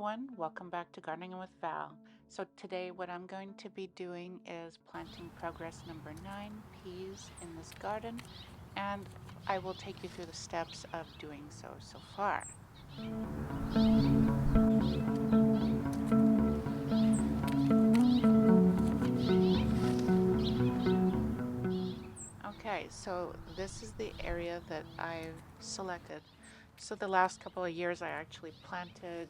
everyone, welcome back to Gardening with Val. So today what I'm going to be doing is planting progress number 9, peas in this garden, and I will take you through the steps of doing so far. Okay, so this is the area that I've selected. So the last couple of years I actually planted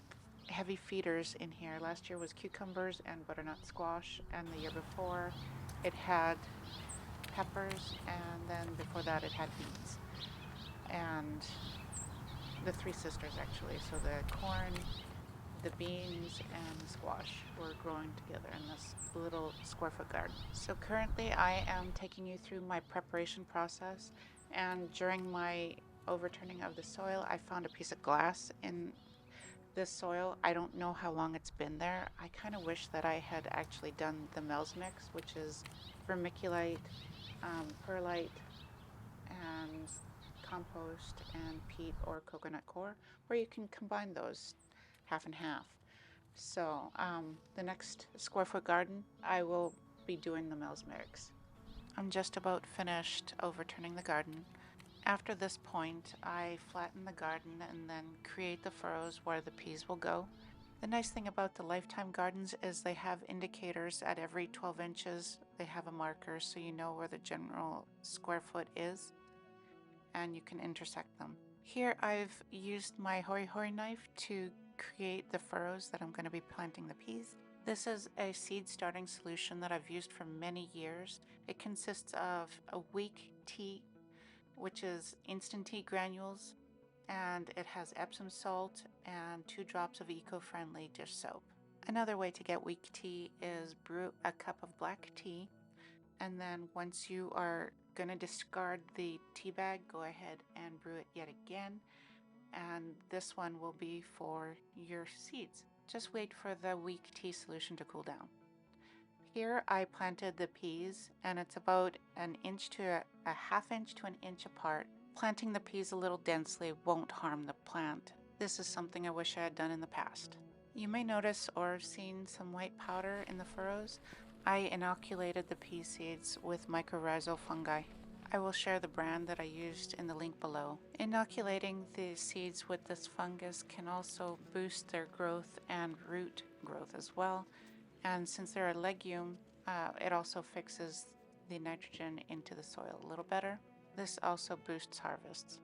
heavy feeders in here. Last year was cucumbers and butternut squash, and the year before it had peppers, and then before that it had beans. And the three sisters actually. So the corn, the beans, and the squash were growing together in this little square foot garden. So currently I am taking you through my preparation process, and during my overturning of the soil I found a piece of glass in this soil. I don't know how long it's been there. I kind of wish that I had actually done the Mel's mix, which is vermiculite, perlite, and compost and peat or coconut coir, or you can combine those half and half. So the next square foot garden I will be doing the Mel's mix. I'm just about finished overturning the garden. After this point, I flatten the garden and then create the furrows where the peas will go. The nice thing about the Lifetime gardens is they have indicators at every 12 inches. They have a marker so you know where the general square foot is, and you can intersect them. Here I've used my hori hori knife to create the furrows that I'm going to be planting the peas. This is a seed starting solution that I've used for many years. It consists of a weak tea, which is instant tea granules, and it has Epsom salt and 2 drops of eco-friendly dish soap. Another way to get weak tea is brew a cup of black tea, and then once you are going to discard the tea bag, go ahead and brew it yet again, and this one will be for your seeds. Just wait for the weak tea solution to cool down. Here I planted the peas, and it's about an inch to a half inch to an inch apart. Planting the peas a little densely won't harm the plant. This is something I wish I had done in the past. You may notice or have seen some white powder in the furrows. I inoculated the pea seeds with mycorrhizal fungi. I will share the brand that I used in the link below. Inoculating the seeds with this fungus can also boost their growth and root growth as well. And since they're a legume, it also fixes the nitrogen into the soil a little better. This also boosts harvests.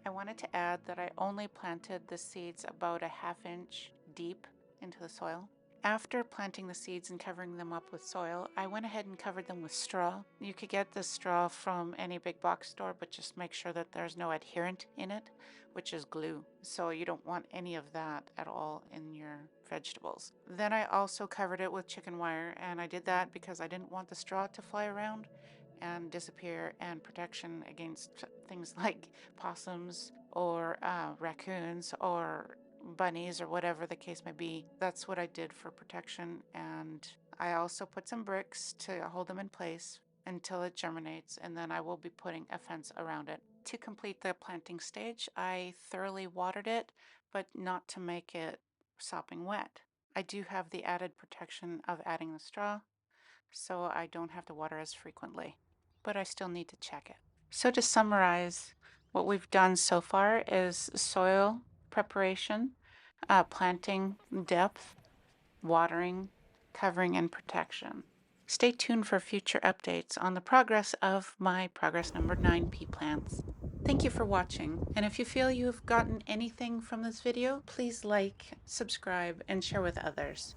I wanted to add that I only planted the seeds about a half inch deep into the soil. After planting the seeds and covering them up with soil, I went ahead and covered them with straw. You could get this straw from any big box store, but just make sure that there's no adherent in it, which is glue. So you don't want any of that at all in your vegetables. Then I also covered it with chicken wire, and I did that because I didn't want the straw to fly around and disappear, and protection against things like possums or raccoons or bunnies or whatever the case may be. That's what I did for protection, and I also put some bricks to hold them in place until it germinates, and then I will be putting a fence around it. To complete the planting stage, I thoroughly watered it, but not to make it sopping wet. I do have the added protection of adding the straw, so I don't have to water as frequently, but I still need to check it. So to summarize, what we've done so far is soil preparation, planting depth, watering, covering, and protection. Stay tuned for future updates on the progress of my progress number 9 pea plants. Thank you for watching, and if you feel you've gotten anything from this video, please like, subscribe, and share with others.